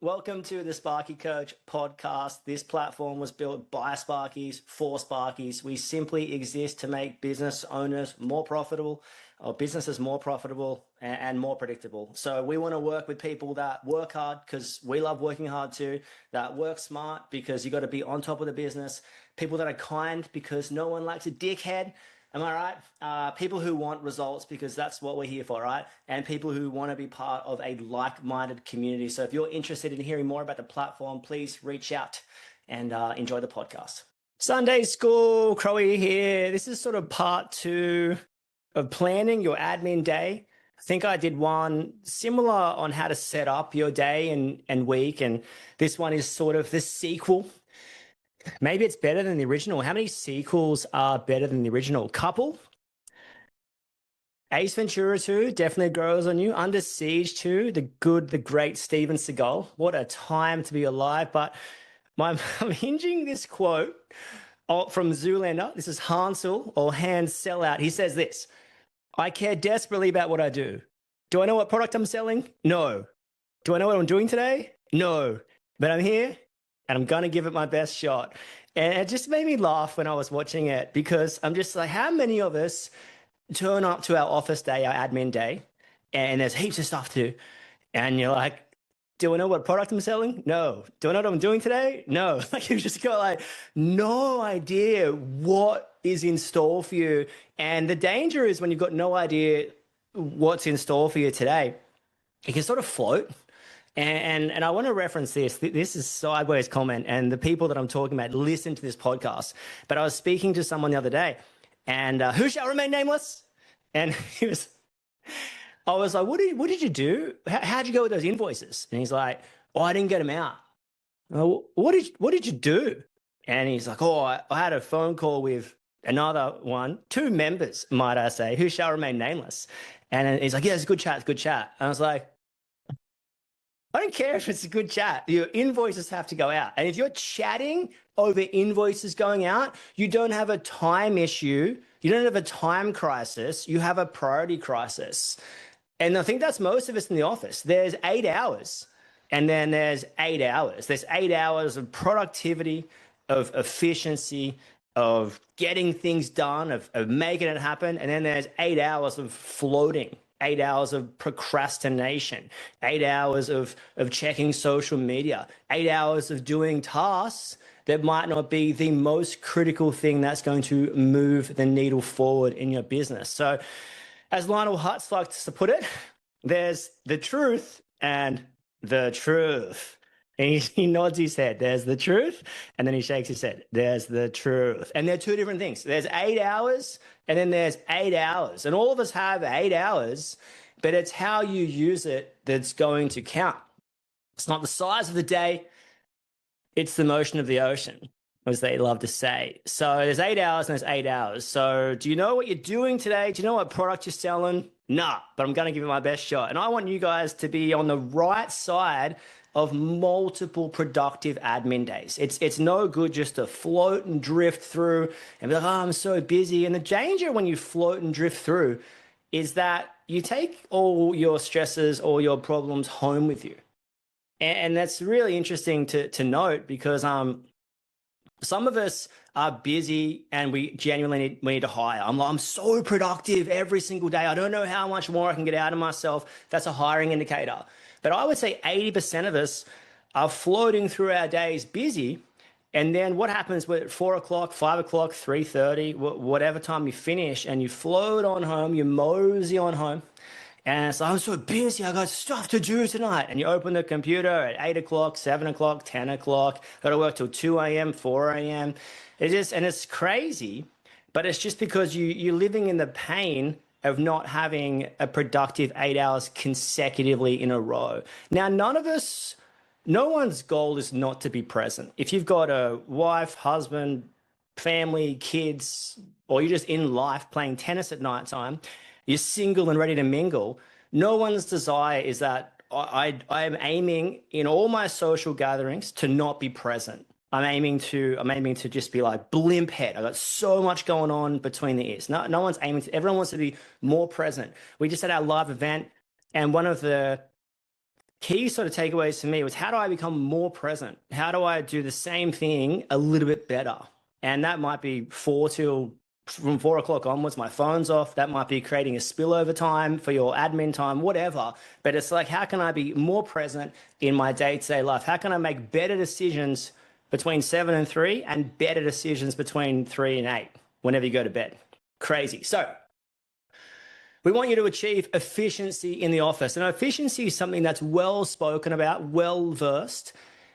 Welcome to the Sparky Coach podcast. This platform was built by Sparkies for Sparkies. We simply exist to make business owners more profitable, or businesses more profitable and more predictable. So we want to work with people that work hard because we love working hard too, that work smart because you got to be on top of the business, people that are kind because no one likes a dickhead. Am I right? People who want results because that's what we're here for, right? And people who want to be part of a like-minded community. So if you're interested in hearing more about the platform, please reach out and enjoy the podcast. Sunday School, Crowy here. This is sort of part 2 of planning your admin day. I think I did one similar on how to set up your day and week. And this one is sort of the sequel. Maybe it's better than the original. How many sequels are better than the original? Couple? Ace Ventura 2 definitely grows on you. Under Siege 2, the great Steven Seagal. What a time to be alive. But I'm hinging this quote from Zoolander. This is Hansel or Hansel out. He says this: I care desperately about what I do. Do I know what product I'm selling? No. Do I know what I'm doing today? No. But I'm here and I'm going to give it my best shot. And it just made me laugh when I was watching it because I'm just like, how many of us turn up to our office day, our admin day, and there's heaps of stuff to do. And you're like, do I know what product I'm selling? No. Do I know what I'm doing today? No. Like you've just got like no idea what is in store for you. And the danger is when you've got no idea what's in store for you today, you can sort of float. And I want to reference this. This is sideways comment, and the people that I'm talking about listen to this podcast. But I was speaking to someone the other day, and who shall remain nameless? And I was like, what did you do? How'd you go with those invoices? And he's like, oh, I didn't get them out. Well, what did you do? And he's like, oh, I had a phone call with another one, 2 members, might I say, who shall remain nameless. And he's like, yeah, it's a good chat. It's a good chat. And I was like, I don't care if it's a good chat. Your invoices have to go out. And if you're chatting over invoices going out, you don't have a time issue. You don't have a time crisis. You have a priority crisis. And I think that's most of us in the office. There's 8 hours and then there's 8 hours. There's 8 hours of productivity, of efficiency, of getting things done, of making it happen. And then there's 8 hours of floating. 8 hours of procrastination, 8 hours of checking social media, 8 hours of doing tasks that might not be the most critical thing that's going to move the needle forward in your business. So as Lionel Hutz likes to put it, there's the truth and the truth. And he nods his head. There's the truth. And then he shakes his head. There's the truth. And they're 2 different things. There's 8 hours and then there's 8 hours. And all of us have 8 hours, but it's how you use it that's going to count. It's not the size of the day. It's the motion of the ocean, as they love to say. So there's 8 hours and there's 8 hours. So do you know what you're doing today? Do you know what product you're selling? Nah, but I'm going to give it my best shot. And I want you guys to be on the right side of multiple productive admin days. It's no good just to float and drift through and be like, oh, I'm so busy. And the danger when you float and drift through is that you take all your stresses or your problems home with you. And that's really interesting to note because some of us are busy and we genuinely need to hire. I'm so productive every single day. I don't know how much more I can get out of myself. That's a hiring indicator. But I would say 80% of us are floating through our days busy. And then what happens at 4 o'clock, 5 o'clock, 3:30, whatever time you finish, and you float on home, you mosey on home. And it's like, I'm so busy, I got stuff to do tonight. And you open the computer at 8 o'clock, 7 o'clock, 10 o'clock, got to work till 2 a.m., 4 a.m. It's crazy, but it's just because you're living in the pain of not having a productive 8 hours consecutively in a row. Now, no one's goal is not to be present. If you've got a wife, husband, family, kids, or you're just in life playing tennis at nighttime, you're single and ready to mingle, no one's desire is that I am aiming in all my social gatherings to not be present. I'm aiming to just be like blimp head. I got so much going on between the ears. No one's aiming to, everyone wants to be more present. We just had our live event and one of the key sort of takeaways for me was, how do I become more present? How do I do the same thing a little bit better? And that might be from 4 o'clock onwards, my phone's off. That might be creating a spillover time for your admin time, whatever. But it's like, how can I be more present in my day-to-day life? How can I make better decisions between 7 and 3 and better decisions between 3 and 8 whenever you go to bed? Crazy. So we want you to achieve efficiency in the office. And efficiency is something that's well spoken about, well versed.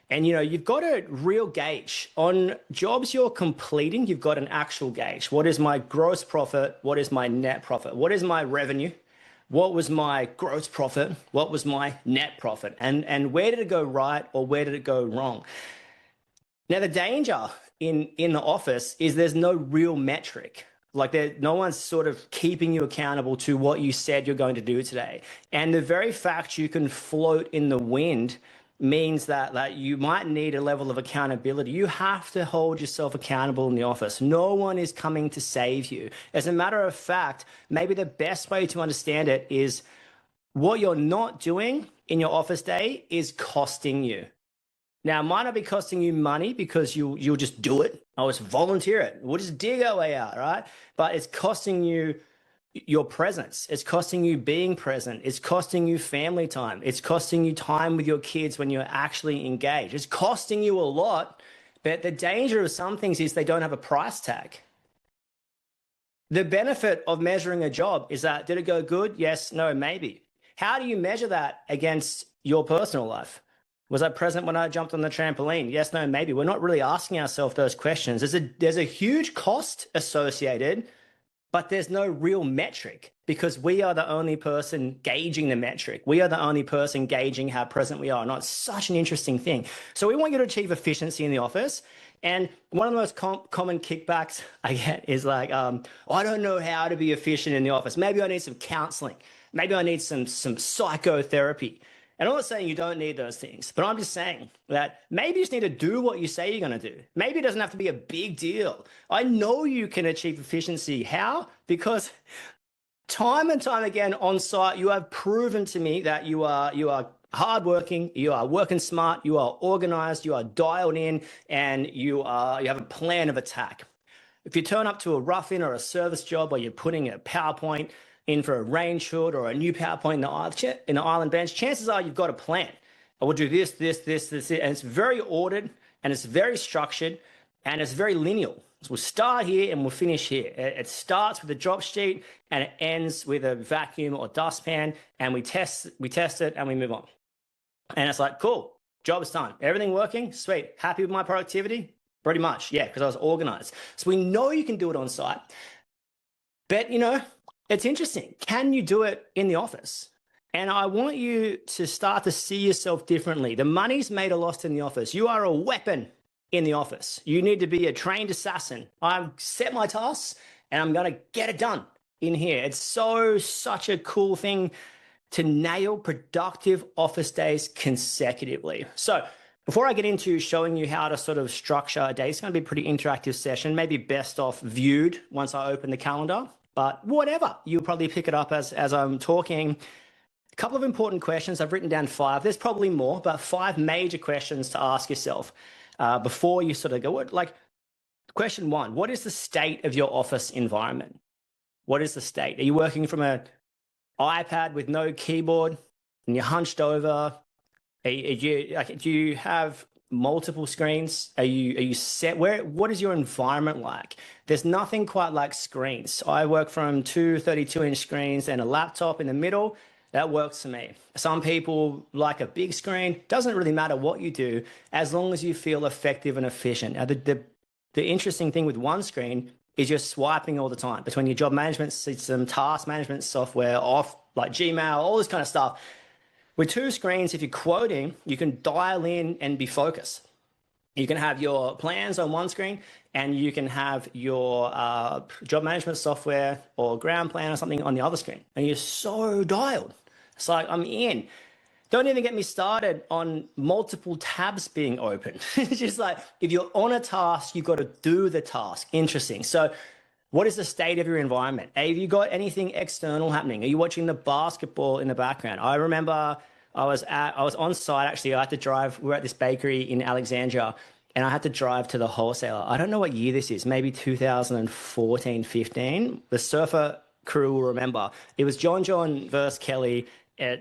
And, you've got a real gauge on jobs you're completing. You've got an actual gauge. What is my gross profit? What is my net profit? What is my revenue? What was my gross profit? What was my net profit? And where did it go right or where did it go wrong? Now, the danger in the office is there's no real metric. Like, no one's sort of keeping you accountable to what you said you're going to do today. And the very fact you can float in the wind means that you might need a level of accountability. You have to hold yourself accountable in the office. No one is coming to save you. As a matter of fact, maybe the best way to understand it is what you're not doing in your office day is costing you. Now, it might not be costing you money because you'll just do it. I'll just volunteer it. We'll just dig our way out, right? But it's costing you your presence. It's costing you being present. It's costing you family time. It's costing you time with your kids when you're actually engaged. It's costing you a lot, but the danger of some things is they don't have a price tag. The benefit of measuring a job is that, did it go good? Yes, no, maybe. How do you measure that against your personal life? Was I present when I jumped on the trampoline? Yes, no, maybe. We're not really asking ourselves those questions. There's a huge cost associated, but there's no real metric because we are the only person gauging the metric. We are the only person gauging how present we are. And it's such an interesting thing. So we want you to achieve efficiency in the office. And one of the most common kickbacks I get is like, I don't know how to be efficient in the office. Maybe I need some counseling. Maybe I need some psychotherapy. And I'm not saying you don't need those things, but I'm just saying that maybe you just need to do what you say you're going to do. Maybe it doesn't have to be a big deal. I know you can achieve efficiency. How? Because time and time again on site, you have proven to me that you are hardworking, you are working smart, you are organized, you are dialed in, and you have a plan of attack. If you turn up to a rough-in or a service job where you're putting a PowerPoint in for a rain shoot or a new PowerPoint in the island bench, chances are you've got a plan. I will do this, and it's very ordered, and it's very structured, and it's very lineal. So we'll start here and we'll finish here. It starts with a drop sheet and it ends with a vacuum or dustpan, and we test it and we move on. And it's like, cool, job is done. Everything working? Sweet. Happy with my productivity? Pretty much, yeah, because I was organized. So we know you can do it on site. But, it's interesting. Can you do it in the office? And I want you to start to see yourself differently. The money's made or lost in the office. You are a weapon in the office. You need to be a trained assassin. I've set my tasks and I'm going to get it done in here. It's such a cool thing to nail productive office days consecutively. So before I get into showing you how to sort of structure a day, it's going to be a pretty interactive session, maybe best off viewed once I open the calendar. But whatever, you'll probably pick it up as I'm talking. A couple of important questions. I've written down 5. There's probably more, but 5 major questions to ask yourself before you sort of go, question 1, what is the state of your office environment? What is the state? Are you working from an iPad with no keyboard and you're hunched over? Do you have multiple screens? Are you set? What is your environment like? There's nothing quite like screens. I work from 2 32-inch screens and a laptop in the middle. That works for me. Some people like a big screen. Doesn't really matter what you do as long as you feel effective and efficient. Now, the interesting thing with one screen is you're swiping all the time between your job management system, task management software, off like Gmail, all this kind of stuff. With 2 screens, if you're quoting, you can dial in and be focused. You can have your plans on one screen and you can have your job management software or ground plan or something on the other screen. And you're so dialed. It's like, I'm in. Don't even get me started on multiple tabs being open. It's just like, if you're on a task, you've got to do the task. Interesting. So what is the state of your environment? Have you got anything external happening? Are you watching the basketball in the background? I remember I was on site actually. I had to drive. We were at this bakery in Alexandria, and I had to drive to the wholesaler. I don't know what year this is, maybe 2014, 15. The Surfer crew will remember. It was John versus Kelly,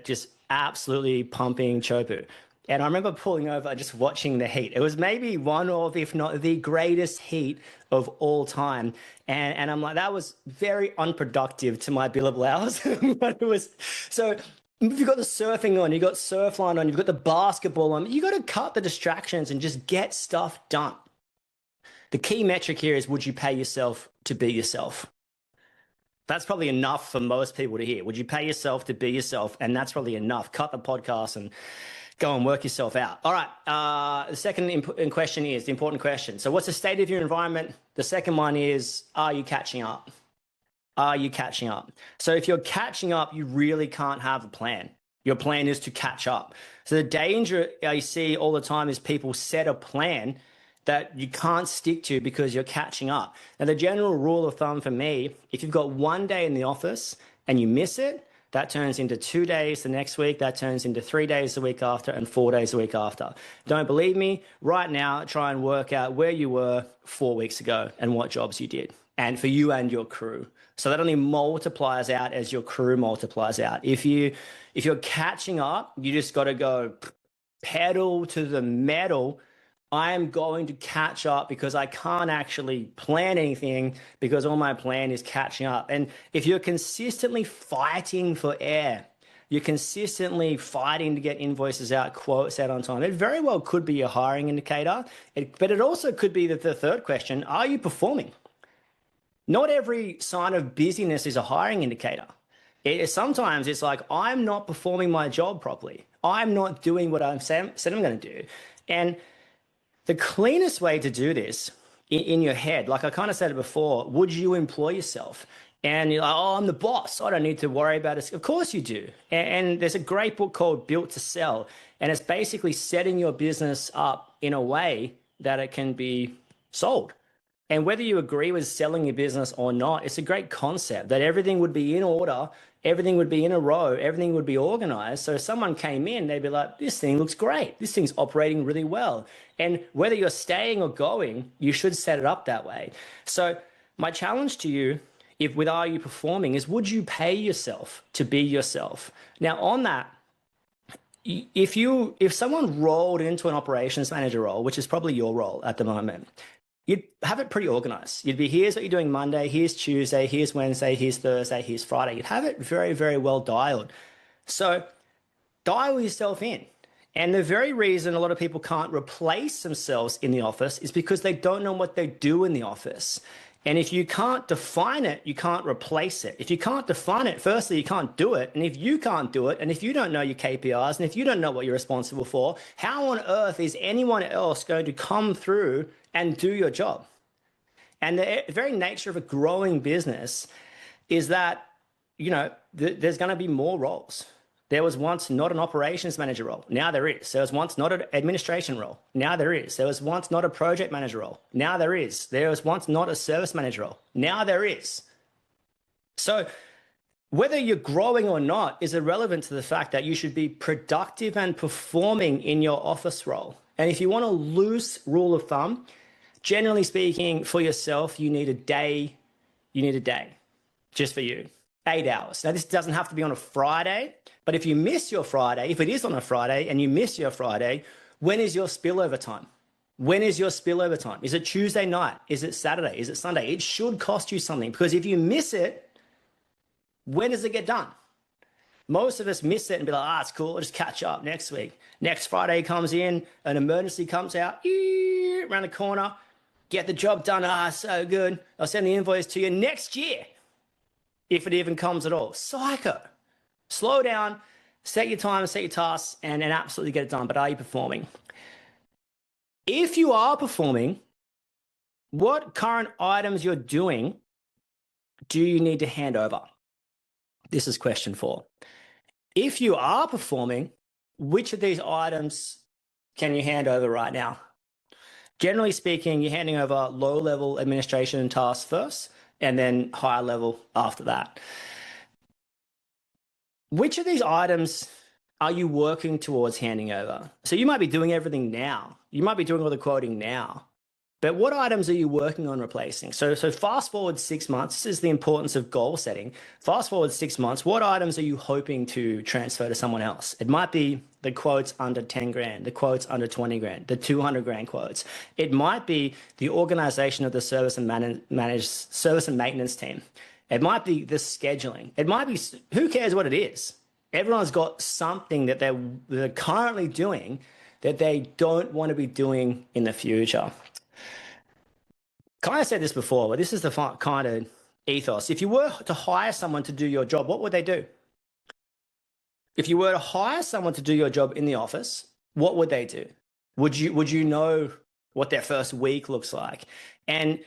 just absolutely pumping Chopu. And I remember pulling over, just watching the heat. It was maybe one of, if not the greatest heat of all time. And I'm like, that was very unproductive to my billable hours. But it was, so you've got the surfing on, you've got Surfline on, you've got the basketball on. You got to cut the distractions and just get stuff done. The key metric here is, would you pay yourself to be yourself? That's probably enough for most people to hear. Would you pay yourself to be yourself? And that's probably enough. Cut the podcast and go and work yourself out. All right. The second important question is the important question. So what's the state of your environment? The second one is, are you catching up? Are you catching up? So if you're catching up, you really can't have a plan. Your plan is to catch up. So the danger I see all the time is people set a plan that you can't stick to because you're catching up. Now, the general rule of thumb for me, if you've got one day in the office and you miss it, that turns into 2 days the next week, that turns into 3 days the week after, and 4 days the week after. Don't believe me? Right now, try and work out where you were 4 weeks ago and what jobs you did, and for you and your crew. So that only multiplies out as your crew multiplies out. If you're catching up, you just got to go pedal to the metal. I am going to catch up because I can't actually plan anything because all my plan is catching up. And if you're consistently fighting for air, you're consistently fighting to get invoices out, quotes out on time, it very well could be a hiring indicator. But it also could be the third question, are you performing? Not every sign of busyness is a hiring indicator. Sometimes it's like, I'm not performing my job properly. I'm not doing what I said I'm going to do. And the cleanest way to do this in your head, like I kind of said it before, would you employ yourself? And you're like, oh, I'm the boss. I don't need to worry about it. Of course you do. And there's a great book called Built to Sell. And it's basically setting your business up in a way that it can be sold. And whether you agree with selling your business or not, it's a great concept that everything would be in order, everything would be in a row, everything would be organized. So if someone came in, they'd be like, this thing looks great. This thing's operating really well. And whether you're staying or going, you should set it up that way. So my challenge to you, with Are You Performing, is would you pay yourself to be yourself? Now on that, if someone rolled into an operations manager role, which is probably your role at the moment, you'd have it pretty organized. You'd be, here's what you're doing Monday, here's Tuesday, here's Wednesday, here's Thursday, here's Friday. You'd have it very, very well dialed. So dial yourself in. And the very reason a lot of people can't replace themselves in the office is because they don't know what they do in the office. And if you can't define it, you can't replace it. If you can't define it, firstly, you can't do it. And if you can't do it, and if you don't know your KPIs, and if you don't know what you're responsible for, how on earth is anyone else going to come through and do your job? And the very nature of a growing business is that, you know, there's going to be more roles. There was once not an operations manager role. Now there is. There was once not an administration role. Now there is. There was once not a project manager role. Now there is. There was once not a service manager role. Now there is. So whether you're growing or not is irrelevant to the fact that you should be productive and performing in your office role. And if you want a loose rule of thumb, generally speaking, for yourself, you need a day. You need a day just for you. 8 hours. Now, this doesn't have to be on a Friday, but if you miss your Friday, if it is on a Friday and you miss your Friday, when is your spillover time? When is your spillover time? Is it Tuesday night? Is it Saturday? Is it Sunday? It should cost you something, because if you miss it, when does it get done? Most of us miss it and be like, it's cool, I'll just catch up next week. Next Friday comes in, an emergency comes out, around the corner, get the job done, so good. I'll send the invoice to you next year, if it even comes at all. Psycho. Slow down, set your time, set your tasks, and absolutely get it done. But are you performing? If you are performing, what current items you're doing do you need to hand over? This is question 4. If you are performing, which of these items can you hand over right now? Generally speaking, you're handing over low-level administration tasks first, and then higher level after that. Which of these items are you working towards handing over? So you might be doing everything now. You might be doing all the quoting now. But what items are you working on replacing? So fast forward 6 months. This is the importance of goal setting. Fast forward 6 months. What items are you hoping to transfer to someone else? It might be the quotes under 10 grand, the quotes under 20 grand, the 200 grand quotes. It might be the organization of the service and maintenance team. It might be the scheduling. It might be, who cares what it is? Everyone's got something that they're currently doing that they don't want to be doing in the future. Kind of said this before, but this is the kind of ethos. If you were to hire someone to do your job, what would they do? If you were to hire someone to do your job in the office, what would they do? Would you know what their first week looks like? And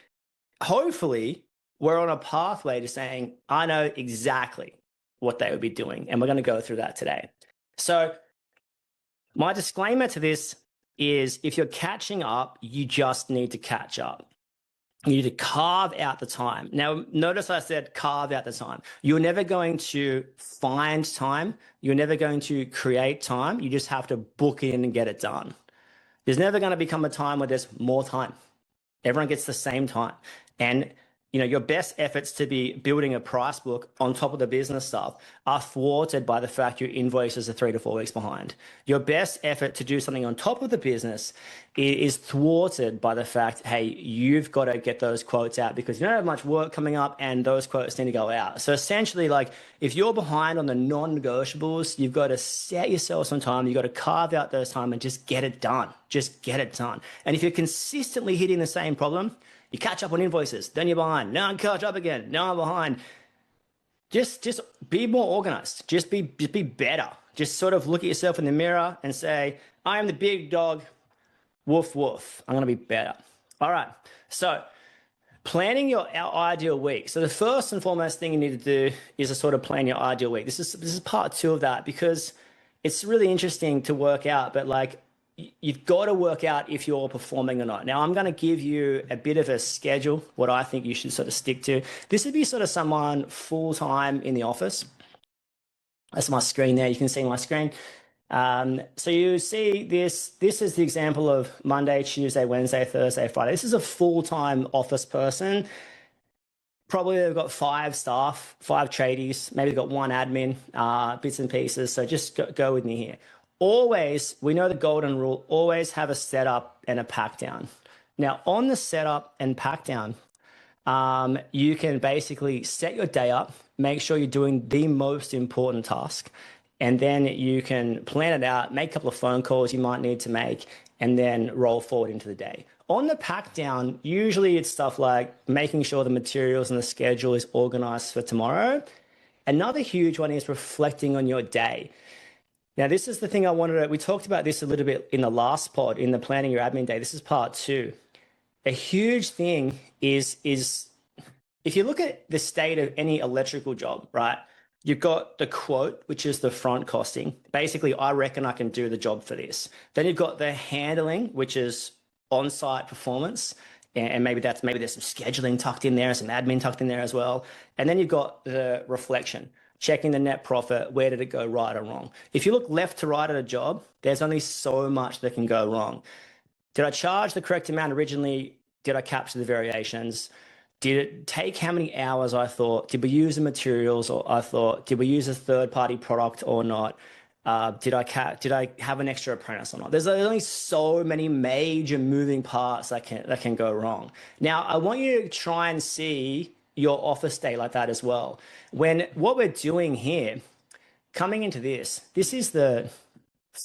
hopefully we're on a pathway to saying, I know exactly what they would be doing. And we're going to go through that today. So my disclaimer to this is if you're catching up, you just need to catch up. You need to carve out the time. Now, notice I said carve out the time. You're never going to find time. You're never going to create time. You just have to book in and get it done. There's never going to become a time where there's more time. Everyone gets the same time. And your best efforts to be building a price book on top of the business stuff are thwarted by the fact your invoices are 3 to 4 weeks behind. Your best effort to do something on top of the business is thwarted by the fact, hey, you've got to get those quotes out because you don't have much work coming up and those quotes need to go out. So essentially, like if you're behind on the non-negotiables, you've got to set yourself some time. You've got to carve out those time and just get it done. Just get it done. And if you're consistently hitting the same problem, you catch up on invoices, then you're behind. Now I catch up again. Now I'm behind. Just be more organized. Just be better. Just sort of look at yourself in the mirror and say, I am the big dog. Woof, woof. I'm going to be better. All right. So planning our ideal week. So the first and foremost thing you need to do is to sort of plan your ideal week. This is part 2 of that because it's really interesting to work out, but like, you've got to work out if you're performing or not. Now, I'm going to give you a bit of a schedule, what I think you should sort of stick to. This would be sort of someone full-time in the office. That's my screen there. You can see my screen. So you see this is the example of Monday, Tuesday, Wednesday, Thursday, Friday. This is a full-time office person. Probably they've got 5 staff, 5 tradies. Maybe they've got 1 admin, bits and pieces. So just go with me here. Always, we know the golden rule, always have a setup and a pack down. Now, on the setup and pack down, you can basically set your day up, make sure you're doing the most important task, and then you can plan it out, make a couple of phone calls you might need to make, and then roll forward into the day. On the pack down, usually it's stuff like making sure the materials and the schedule is organized for tomorrow. Another huge one is reflecting on your day. Now, this is the thing I wanted to, we talked about this a little bit in the last pod, in the planning your admin day. This is part 2. A huge thing is if you look at the state of any electrical job, right? You've got the quote, which is the front costing. Basically, I reckon I can do the job for this. Then you've got the handling, which is on-site performance. And maybe there's some scheduling tucked in there, some admin tucked in there as well. And then you've got the reflection. Checking the net profit, where did it go right or wrong? If you look left to right at a job, there's only so much that can go wrong. Did I charge the correct amount originally? Did I capture the variations? Did it take how many hours I thought? Did we use the materials or I thought? Did we use a third-party product or not? Did I have an extra apprentice or not? There's only so many major moving parts that can go wrong. Now, I want you to try and see your office day like that as well. When what we're doing here, coming into this is the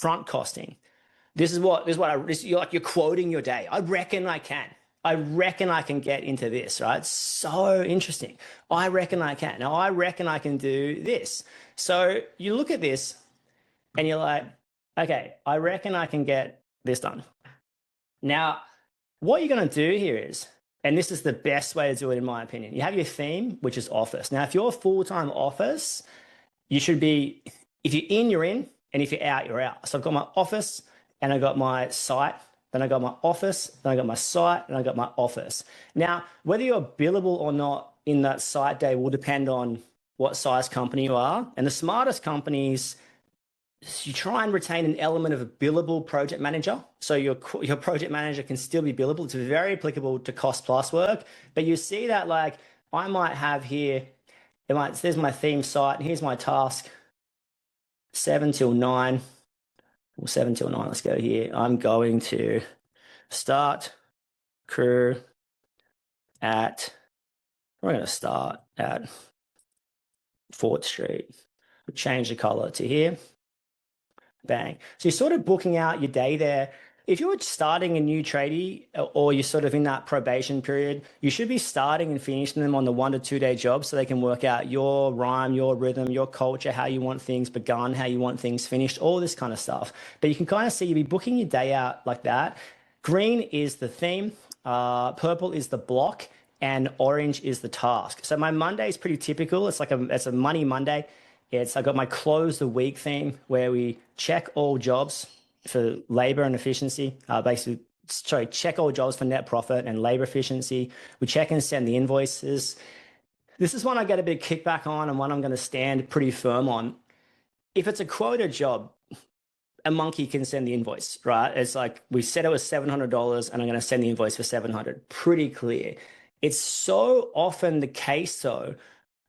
front costing. You're quoting your day. I reckon I can get into this, right? It's so interesting. I reckon I can. Now, I reckon I can do this. So you look at this and you're like, okay, I reckon I can get this done. Now, what you're going to do here is, and this is the best way to do it in my opinion, you have your theme, which is office. Now, if you're full-time office, you should be, if you're in, you're in, and if you're out, you're out. So I've got my office and I got my site, then I got my office, then I got my site, and I got my office. Now, whether you're billable or not in that site day will depend on what size company you are. And the smartest companies you try and retain an element of a billable project manager. So your project manager can still be billable. It's very applicable to cost plus work. But you see that like I might have here, there's my theme site, and here's my task, 7 till 9, or 7 till 9, let's go here. I'm going to start crew at, we're going to start at 4th Street. We'll change the color to here. Bang. So you're sort of booking out your day there. If you're starting a new tradie or you're sort of in that probation period, you should be starting and finishing them on the 1 to 2 day jobs so they can work out your rhyme, your rhythm, your culture, how you want things begun, how you want things finished, all this kind of stuff. But you can kind of see you'll be booking your day out like that. Green is the theme, purple is the block, and orange is the task. So my Monday is pretty typical. It's a money Monday. I got my close the week theme where we check all jobs for labor and efficiency. Check all jobs for net profit and labor efficiency. We check and send the invoices. This is one I get a bit of kickback on and one I'm going to stand pretty firm on. If it's a quota job, a monkey can send the invoice, right? It's like we said it was $700 and I'm going to send the invoice for $700. Pretty clear. It's so often the case, though,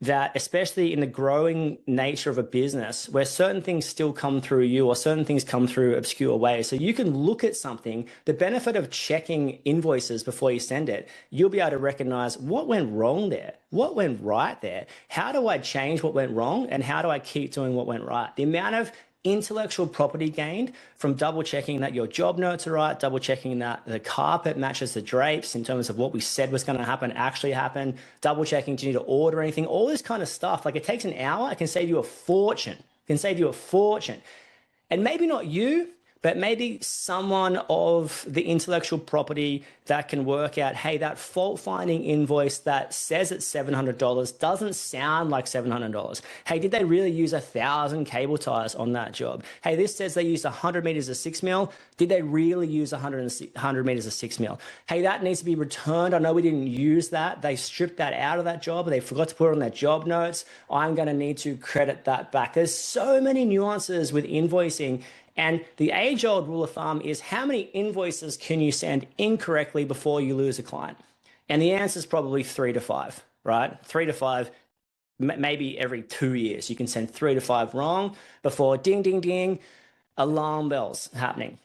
that especially in the growing nature of a business where certain things still come through you or certain things come through obscure ways. So you can look at something, the benefit of checking invoices before you send it, you'll be able to recognize what went wrong there, what went right there, how do I change what went wrong, and how do I keep doing what went right. The amount of intellectual property gained from double checking that your job notes are right, double checking that the carpet matches the drapes in terms of what we said was going to happen actually happened, double checking, do you need to order anything, all this kind of stuff. Like it takes an hour, it can save you a fortune. It can save you a fortune. And maybe not you, but maybe someone of the intellectual property that can work out, hey, that fault finding invoice that says it's $700 doesn't sound like $700. Hey, did they really use 1,000 cable ties on that job? Hey, this says they used 100 meters of 6 mil. Did they really use 100 meters of 6 mil? Hey, that needs to be returned. I know we didn't use that. They stripped that out of that job. They forgot to put it on their job notes. I'm going to need to credit that back. There's so many nuances with invoicing. And the age-old rule of thumb is how many invoices can you send incorrectly before you lose a client? And the answer is probably 3 to 5, right? 3 to 5, maybe every 2 years. You can send 3 to 5 wrong before ding, ding, ding, alarm bells happening.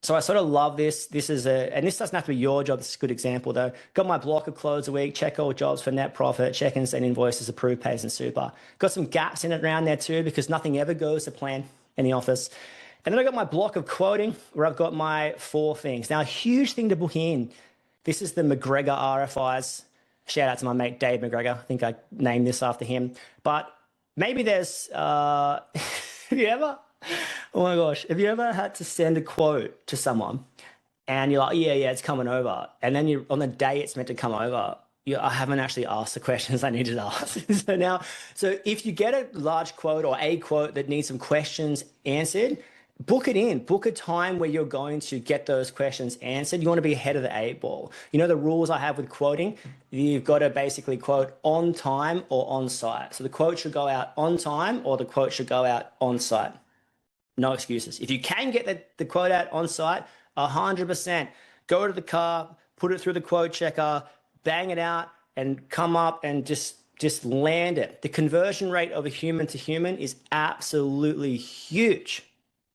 So I sort of love this. And this doesn't have to be your job. This is a good example though. Got my block of close a week, check all jobs for net profit, check and send invoices, approve pays and super. Got some gaps in it around there too, because nothing ever goes to plan in the office. And then I got my block of quoting where I've got my 4 things. Now, a huge thing to book in. This is the McGregor RFIs. Shout out to my mate, Dave McGregor. I think I named this after him. But maybe there's, have you ever, oh my gosh, have you ever had to send a quote to someone and you're like, yeah, it's coming over. And then on the day it's meant to come over, I haven't actually asked the questions I needed to ask. So if you get a large quote or a quote that needs some questions answered, book it in. Book a time where you're going to get those questions answered. You want to be ahead of the 8 ball. You know the rules I have with quoting? You've got to basically quote on time or on site. So the quote should go out on time or the quote should go out on site. No excuses. If you can get the quote out on site, 100%. Go to the car, put it through the quote checker, bang it out, and come up and just land it. The conversion rate of a human to human is absolutely huge.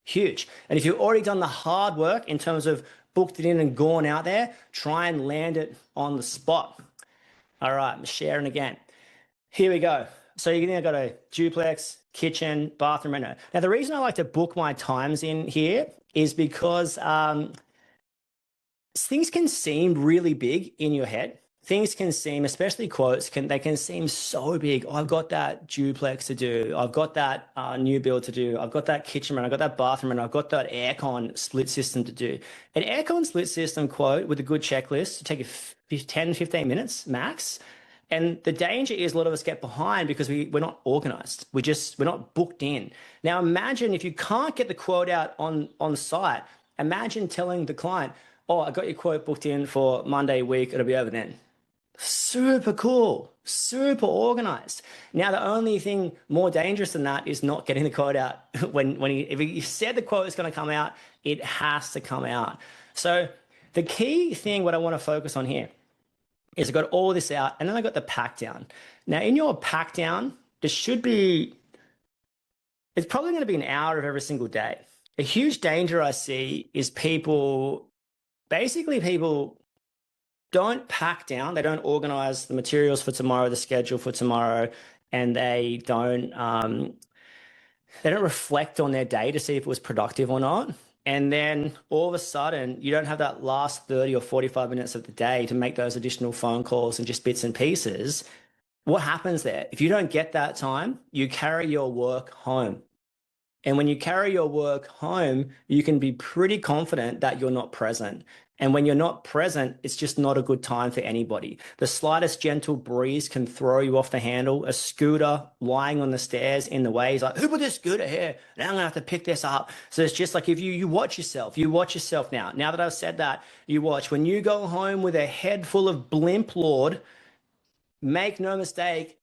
Huge. And if you've already done the hard work in terms of booked it in and gone out there, try and land it on the spot. All right, I'm sharing again. Here we go. So you're going to go to duplex, kitchen, bathroom, and now the reason I like to book my times in here is because things can seem really big in your head. Things can seem, especially quotes, they can seem so big. Oh, I've got that duplex to do. I've got that new build to do. I've got that kitchen run. I've got that bathroom and I've got that aircon split system to do. An aircon split system quote with a good checklist to take 10, 15 minutes max. And the danger is a lot of us get behind because we're not organized. We're not booked in. Now imagine if you can't get the quote out on site, imagine telling the client, oh, I got your quote booked in for Monday week. It'll be over then. Super cool, super organized. Now, the only thing more dangerous than that is not getting the quote out if you said the quote is going to come out, it has to come out. So the key thing, what I want to focus on here is I got all this out and then I got the pack down. Now, in your pack down, it's probably going to be an hour of every single day. A huge danger I see is people don't pack down. They don't organize the materials for tomorrow, the schedule for tomorrow, and they don't reflect on their day to see if it was productive or not. And then all of a sudden, you don't have that last 30 or 45 minutes of the day to make those additional phone calls and just bits and pieces. What happens there? If you don't get that time, you carry your work home. And when you carry your work home, you can be pretty confident that you're not present. And when you're not present, it's just not a good time for anybody. The slightest gentle breeze can throw you off the handle. A scooter lying on the stairs in the way is like, who put this scooter here? Now I'm gonna have to pick this up. So it's just like if you watch yourself now. Now that I've said that, you watch. When you go home with a head full of blimp lord, make no mistake,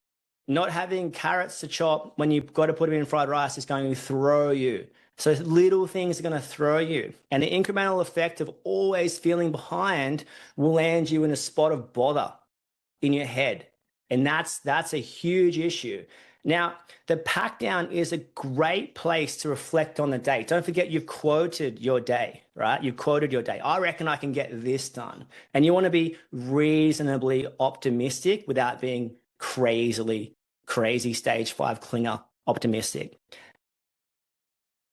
not having carrots to chop when you've got to put them in fried rice is going to throw you. So little things are going to throw you. And the incremental effect of always feeling behind will land you in a spot of bother in your head. And that's a huge issue. Now, the pack down is a great place to reflect on the day. Don't forget you've quoted your day, right? You've quoted your day. I reckon I can get this done. And you want to be reasonably optimistic without being crazy stage 5 clinger optimistic.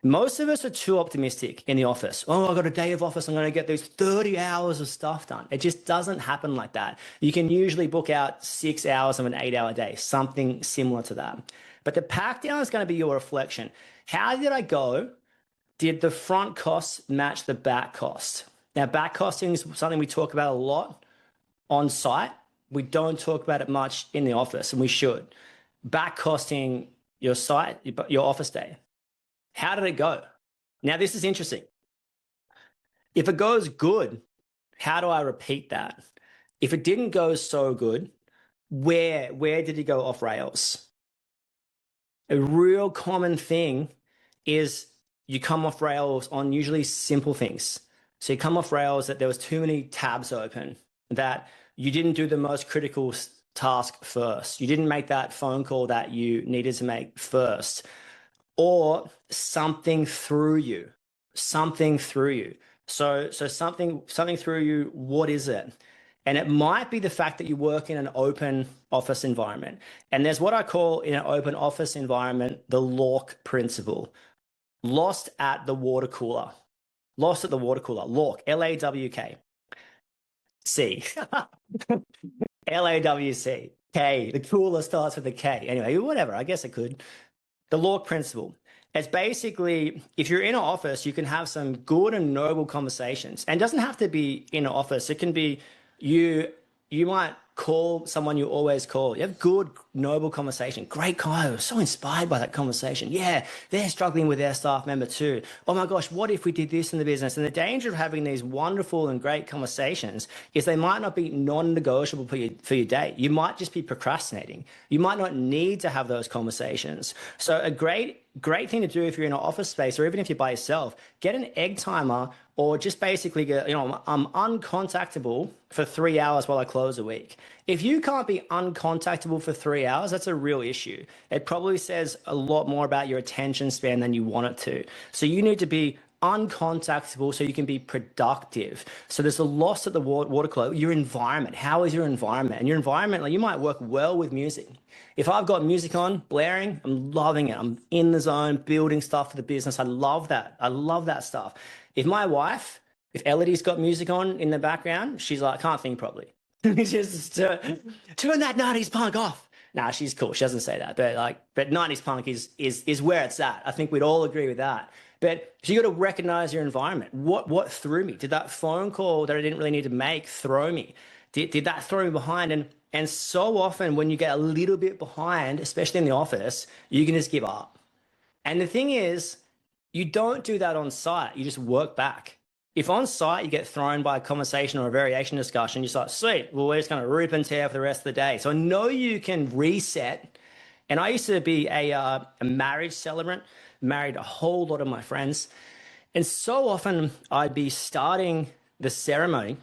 Most of us are too optimistic in the office. Oh, I got a day of office. I'm going to get these 30 hours of stuff done. It just doesn't happen like that. You can usually book out 6 hours of an 8-hour day, something similar to that. But the pack down is going to be your reflection. How did I go? Did the front costs match the back cost? Now, back costing is something we talk about a lot on site. We don't talk about it much in the office, and we should. Back costing your site, your office day. How did it go? Now, this is interesting. If it goes good, how do I repeat that? If it didn't go so good, where did it go off rails? A real common thing is you come off rails on usually simple things. So you come off rails that there was too many tabs open, that you didn't do the most critical task first. You didn't make that phone call that you needed to make first. Or something through you. So something through you, what is it? And it might be the fact that you work in an open office environment. And there's what I call in an open office environment, the LORC principle. Lost at the water cooler. LORC, L-A-W-K. C. L-A-W-C. K. The cooler starts with a K. Anyway, whatever, I guess it could. The LORC principle. It's basically, if you're in an office, you can have some good and noble conversations. And it doesn't have to be in an office. It can be you might call someone you always call. You have good, noble conversation. Great guy. I was so inspired by that conversation. Yeah, they're struggling with their staff member too. Oh my gosh, what if we did this in the business? And the danger of having these wonderful and great conversations is they might not be non-negotiable for your day. You might just be procrastinating. You might not need to have those conversations. So a great thing to do if you're in an office space, or even if you're by yourself, get an egg timer, or just basically get, I'm uncontactable for 3 hours while I close a week. If you can't be uncontactable for 3 hours, that's a real issue. It probably says a lot more about your attention span than you want it to. So you need to be uncontactable so you can be productive. So there's a loss at the water cooler. Your environment. How is your environment? And your environment, like, you might work well with music. If I've got music on, blaring, I'm loving it. I'm in the zone, building stuff for the business. I love that. I love that stuff. If Elodie's got music on in the background, she's like, I can't think properly. Just turn that 90s punk off. Nah, she's cool. She doesn't say that. But 90s punk is where it's at. I think we'd all agree with that. But you got to recognize your environment. What threw me? Did that phone call that I didn't really need to make throw me? Did that throw me behind? And so often when you get a little bit behind, especially in the office, you can just give up. And the thing is, you don't do that on site. You just work back. if on site you get thrown by a conversation or a variation discussion, you're just like, sweet, well, we're just going to rip and tear for the rest of the day. So I know you can reset. And I used to be a marriage celebrant, married a whole lot of my friends. And so often I'd be starting the ceremony.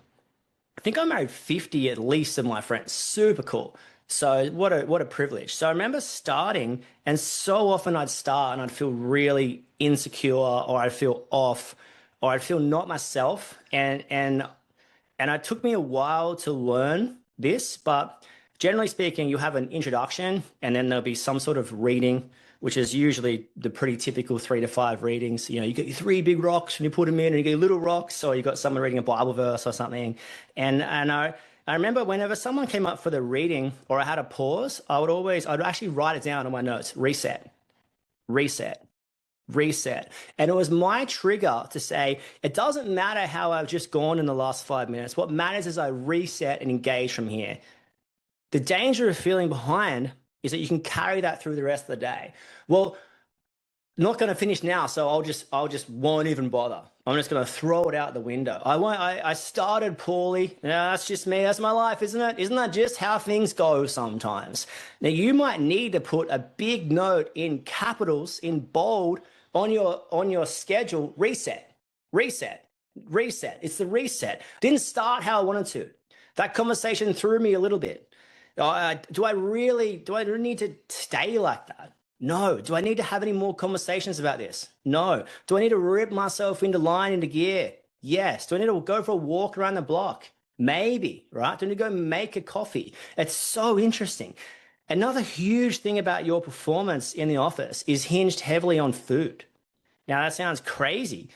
I think I married 50 at least of my friends. Super cool. So what a privilege. So I remember starting, and so often I'd start and I'd feel really insecure, or I'd feel off, or I'd feel not myself. And it took me a while to learn this, but generally speaking, you have an introduction and then there'll be some sort of reading, which is usually the pretty typical 3 to 5 readings. You know, you get your 3 big rocks and you put them in, and you get your little rocks, or you got someone reading a Bible verse or something. And I remember whenever someone came up for the reading or I had a pause, I'd actually write it down on my notes: reset, reset, reset. And it was my trigger to say, it doesn't matter how I've just gone in the last 5 minutes. What matters is I reset and engage from here. The danger of feeling behind is that you can carry that through the rest of the day. Well, not going to finish now, so I'll just won't even bother. I'm just going to throw it out the window. I started poorly. Yeah, that's just me. That's my life, isn't it? Isn't that just how things go sometimes? Now, you might need to put a big note in capitals, in bold, on your schedule: reset, reset, reset. It's the reset. Didn't start how I wanted to. That conversation threw me a little bit. Do I really need to stay like that? No. Do I need to have any more conversations about this? No. Do I need to rip myself into line, into gear? Yes. Do I need to go for a walk around the block? Maybe, right? Do I need to go make a coffee? It's so interesting. Another huge thing about your performance in the office is hinged heavily on food. Now, that sounds crazy,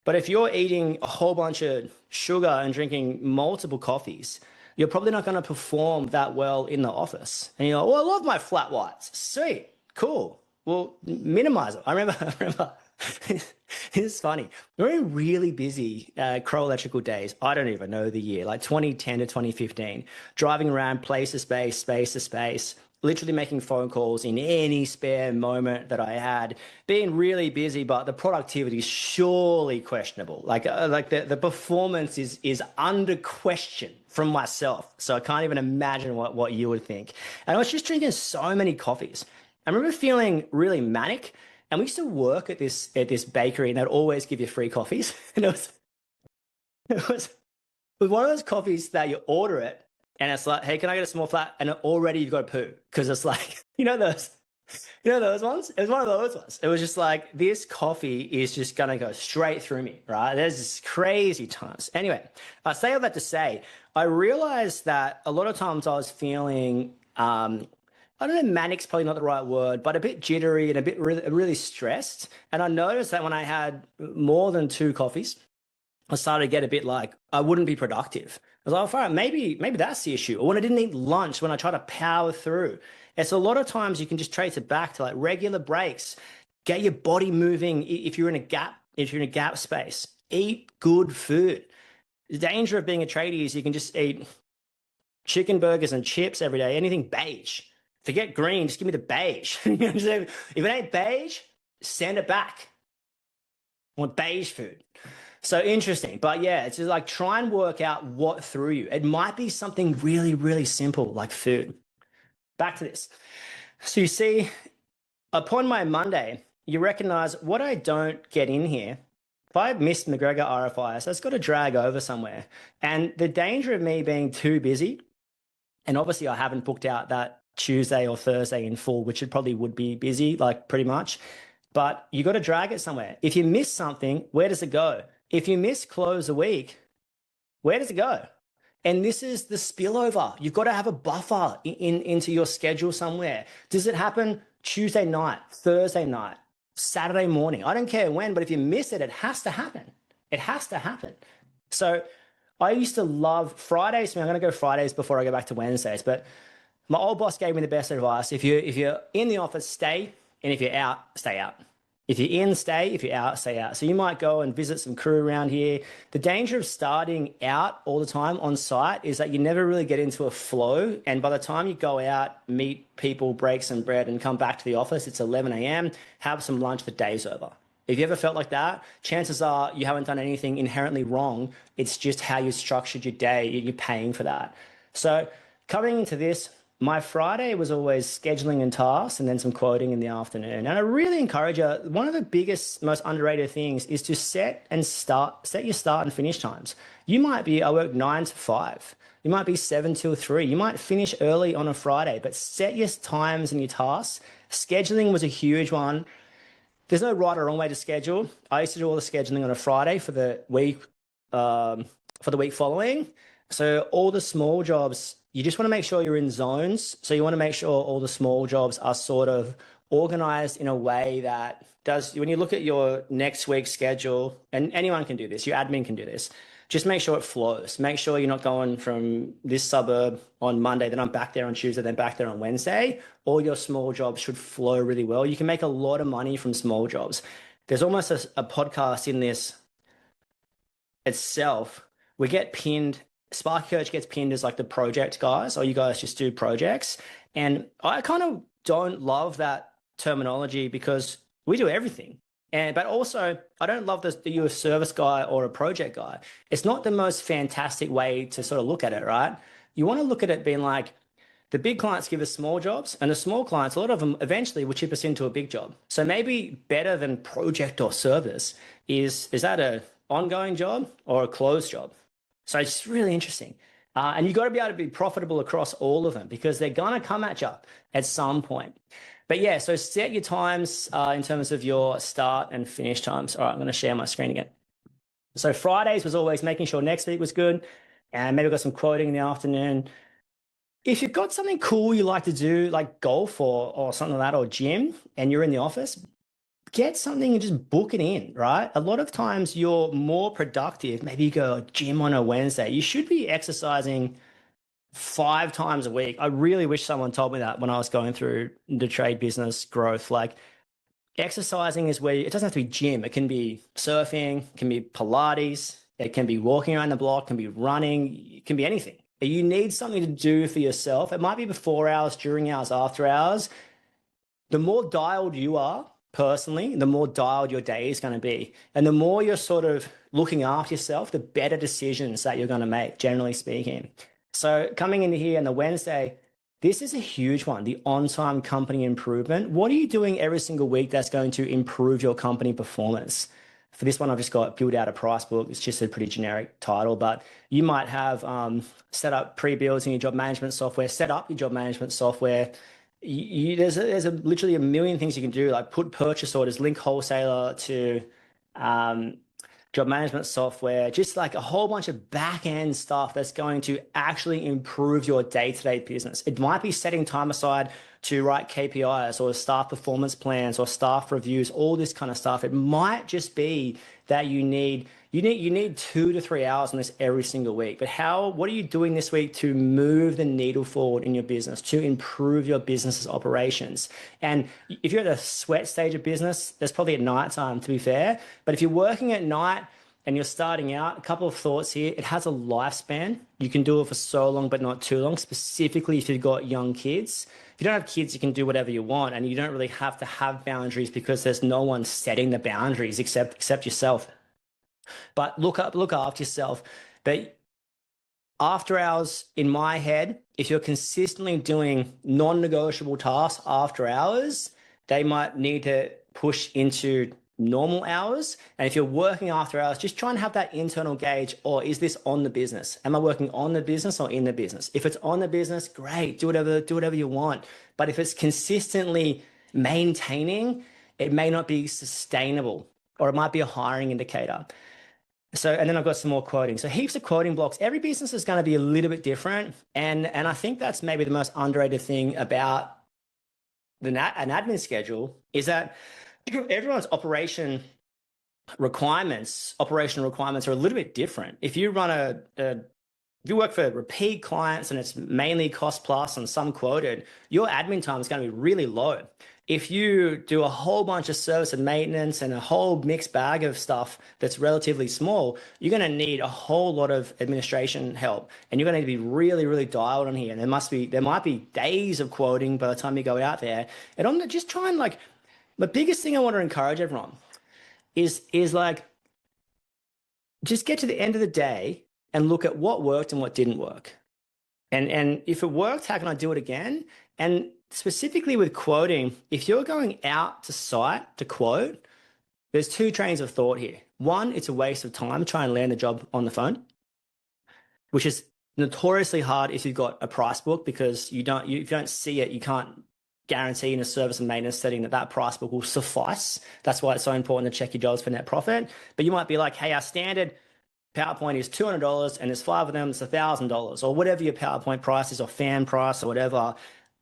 but if you're eating a whole bunch of sugar and drinking multiple coffees, you're probably not going to perform that well in the office. And you're like, well, I love my flat whites. Sweet, cool. Well, minimize it. I remember it's funny. We're in really busy Crow Electrical days. I don't even know the year, like 2010 to 2015, driving around place to space to space, literally making phone calls in any spare moment that I had, being really busy, but the productivity is surely questionable. Like the performance is under question from myself. So I can't even imagine what you would think. And I was just drinking so many coffees. I remember feeling really manic. And we used to work at this bakery, and they'd always give you free coffees. And it was one of those coffees that you order it, and it's like, hey, can I get a small flat? And already you've got to poo, because it's like, those ones? It was one of those ones. It was just like, this coffee is just going to go straight through me, right? There's this crazy times. Anyway, I say all that to say, I realized that a lot of times I was feeling, I don't know, manic's probably not the right word, but a bit jittery and a bit really stressed. And I noticed that when I had more than 2 coffees, I started to get a bit like, I wouldn't be productive. I was like, all right, maybe that's the issue. Or when I didn't eat lunch, when I try to power through. It's a lot of times you can just trace it back to like regular breaks, get your body moving. If you're in a gap space, eat good food. The danger of being a tradie is you can just eat chicken burgers and chips every day, anything beige. Forget green, just give me the beige. If it ain't beige, send it back. I want beige food. So interesting. But yeah, it's just like, try and work out what threw you. It might be something really, really simple like food. Back to this. So you see, upon my Monday, you recognize what I don't get in here. If I missed McGregor RFIs, that's got to drag over somewhere. And the danger of me being too busy, and obviously I haven't booked out that Tuesday or Thursday in full, which it probably would be busy, like pretty much, but you got to drag it somewhere. If you miss something, where does it go? If you miss close a week, where does it go? And this is the spillover. You've got to have a buffer into your schedule somewhere. Does it happen Tuesday night, Thursday night, Saturday morning? I don't care when, but if you miss it, it has to happen. It has to happen. So I used to love Fridays. I'm going to go Fridays before I go back to Wednesdays, but my old boss gave me the best advice. If you're in the office, stay. And if you're out, stay out. If you're in, stay. If you're out, stay out. So you might go and visit some crew around here. The danger of starting out all the time on site is that you never really get into a flow. And by the time you go out, meet people, break some bread, and come back to the office, it's 11 a.m., have some lunch, the day's over. If you ever felt like that, chances are you haven't done anything inherently wrong. It's just how you structured your day. You're paying for that. So coming into this, my Friday was always scheduling and tasks and then some quoting in the afternoon. And I really encourage you, one of the biggest, most underrated things is to set your start and finish times. You might be, I work 9 to 5. You might be 7 till 3. You might finish early on a Friday, but set your times and your tasks. Scheduling was a huge one. There's no right or wrong way to schedule. I used to do all the scheduling on a Friday for the week following. So all the small jobs, you just want to make sure you're in zones. So you want to make sure all the small jobs are sort of organized in a way that does, when you look at your next week's schedule, and anyone can do this, your admin can do this, just make sure it flows. Make sure you're not going from this suburb on Monday, then I'm back there on Tuesday, then back there on Wednesday. All your small jobs should flow really well. You can make a lot of money from small jobs. There's almost a podcast in this itself. We get pinned, Sparky Coach gets pinned as like the project guys, or you guys just do projects. And I kind of don't love that terminology because we do everything. But also, I don't love this, that you're a service guy or a project guy. It's not the most fantastic way to sort of look at it, right? You want to look at it being like, the big clients give us small jobs, and the small clients, a lot of them eventually will chip us into a big job. So maybe better than project or service is that an ongoing job or a closed job? So it's really interesting. And you've got to be able to be profitable across all of them because they're going to come at you at some point. But yeah, so set your times in terms of your start and finish times. All right, I'm going to share my screen again. So Fridays was always making sure next week was good. And maybe got some quoting in the afternoon. If you've got something cool you like to do, like golf or something like that, or gym, and you're in the office, get something and just book it in, right? A lot of times you're more productive. Maybe you go gym on a Wednesday. You should be exercising 5 times a week. I really wish someone told me that when I was going through the trade business growth. Like exercising is where it doesn't have to be gym. It can be surfing, it can be Pilates, it can be walking around the block, it can be running, it can be anything. You need something to do for yourself. It might be before hours, during hours, after hours. The more dialed you are personally, the more dialed your day is going to be. And the more you're sort of looking after yourself, the better decisions that you're going to make, generally speaking. So coming into here on the Wednesday, this is a huge one, the on-time company improvement. What are you doing every single week that's going to improve your company performance? For this one, I've just got build out a price book. It's just a pretty generic title, but you might have set up pre-builds in your job management software, set up your job management software. There's literally a million things you can do, like put purchase orders, link wholesaler to job management software, just like a whole bunch of back-end stuff that's going to actually improve your day-to-day business. It might be setting time aside to write KPIs or staff performance plans or staff reviews, all this kind of stuff. It might just be that you need 2 to 3 hours on this every single week. But what are you doing this week to move the needle forward in your business, to improve your business's operations? And if you're at a sweat stage of business, that's probably at night time, to be fair. But if you're working at night and you're starting out, a couple of thoughts here. It has a lifespan. You can do it for so long, but not too long, specifically if you've got young kids. If you don't have kids, you can do whatever you want, and you don't really have to have boundaries because there's no one setting the boundaries except yourself. But look after yourself. But after hours, in my head, if you're consistently doing non-negotiable tasks after hours, they might need to push into normal hours. And if you're working after hours, just try and have that internal gauge, or is this on the business? Am I working on the business or in the business? If it's on the business, great, do whatever you want. But if it's consistently maintaining, it may not be sustainable, or it might be a hiring indicator. So, and then I've got some more quoting. So heaps of quoting blocks. Every business is going to be a little bit different. And I think that's maybe the most underrated thing about an admin schedule is that everyone's operational requirements are a little bit different. If you run if you work for repeat clients and it's mainly cost plus and some quoted, your admin time is going to be really low. If you do a whole bunch of service and maintenance and a whole mixed bag of stuff that's relatively small, you're going to need a whole lot of administration help, and you're going to need to be really, really dialed on here. And there might be days of quoting by the time you go out there. And I'm just trying, like, the biggest thing I want to encourage everyone, is like, just get to the end of the day and look at what worked and what didn't work. And if it worked, how can I do it again? And specifically with quoting, if you're going out to site to quote, there's two trains of thought here. One, it's a waste of time trying to land a job on the phone, which is notoriously hard if you've got a price book, because if you don't see it, you can't guarantee in a service and maintenance setting that that price book will suffice. That's why it's so important to check your jobs for net profit. But you might be like, hey, our standard PowerPoint is $200 and there's 5 of them, it's $1,000, or whatever your PowerPoint price is, or fan price or whatever.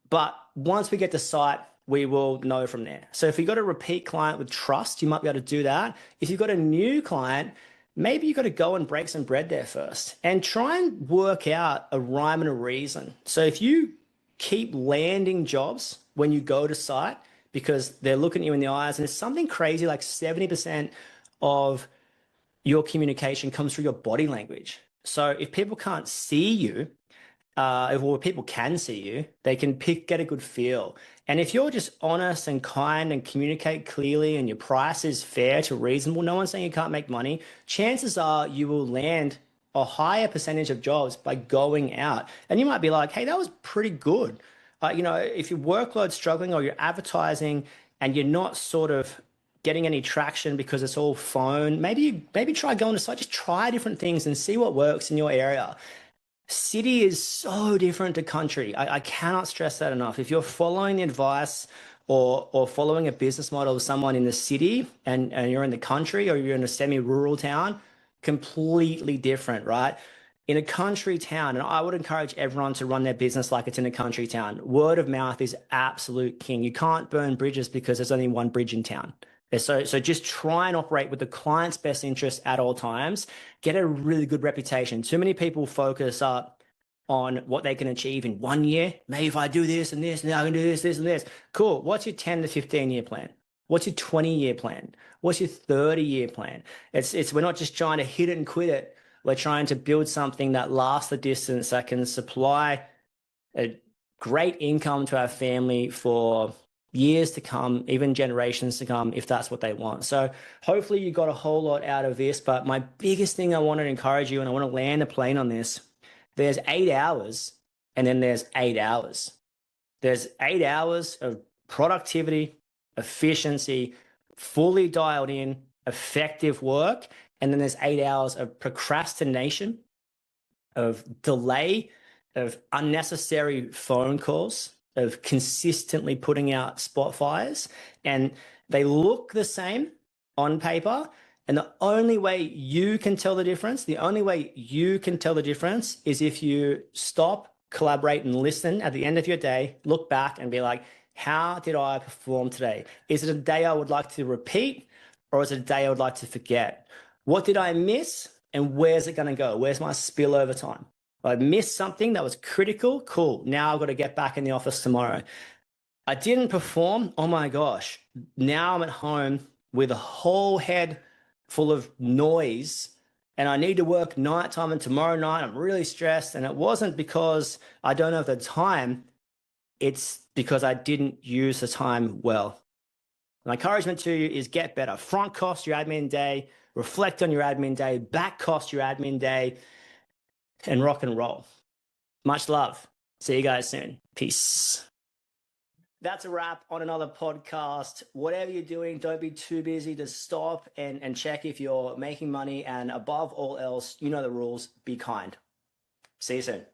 But once we get to site, we will know from there. So if you've got a repeat client with trust, you might be able to do that. If you've got a new client, maybe you've got to go and break some bread there first and try and work out a rhyme and a reason. So if you keep landing jobs when you go to site because they're looking at you in the eyes, and it's something crazy like 70% of your communication comes through your body language. So if people can't see you, or people can see you, they can get a good feel. And if you're just honest and kind and communicate clearly and your price is fair to reasonable, no one's saying you can't make money, chances are you will land a higher percentage of jobs by going out. And you might be like, hey, that was pretty good. If your workload's struggling or you're advertising and you're not sort of getting any traction because it's all phone, maybe try going to site, just try different things and see what works in your area. City is so different to country. I cannot stress that enough. If you're following the advice or following a business model of someone in the city and you're in the country or you're in a semi-rural town, completely different, right? In a country town, and I would encourage everyone to run their business like it's in a country town, word of mouth is absolute king. You can't burn bridges because there's only one bridge in town. So just try and operate with the client's best interest at all times. Get a really good reputation. Too many people focus up on what they can achieve in 1 year. Maybe if I do this and this, now I can do this, this and this. Cool. What's your 10 to 15 year plan? What's your 20-year plan? What's your 30-year plan? We're not just trying to hit it and quit it. We're trying to build something that lasts the distance, that can supply a great income to our family for years to come, even generations to come, if that's what they want. So hopefully you got a whole lot out of this, but my biggest thing I want to encourage you, and I want to land a plane on this, there's 8 hours and then there's 8 hours. There's 8 hours of productivity, efficiency, fully dialed in, effective work. And then there's 8 hours of procrastination, of delay, of unnecessary phone calls, of consistently putting out spot fires. And they look the same on paper. And the only way you can tell the difference, is if you stop, collaborate, and listen at the end of your day, look back and be like, how did I perform today? Is it a day I would like to repeat, or is it a day I would like to forget? What did I miss, and where's it going to go? Where's my spillover time? I missed something that was critical. Cool. Now I've got to get back in the office tomorrow. I didn't perform. Oh my gosh. Now I'm at home with a whole head full of noise and I need to work nighttime, and tomorrow night I'm really stressed. And it wasn't because I don't have the time. It's because I didn't use the time well. My encouragement to you is get better. Front cost your admin day, reflect on your admin day, back cost your admin day, and rock and roll. Much love. See you guys soon. Peace. That's a wrap on another podcast. Whatever you're doing, don't be too busy to stop and check if you're making money. And above all else, you know the rules. Be kind. See you soon.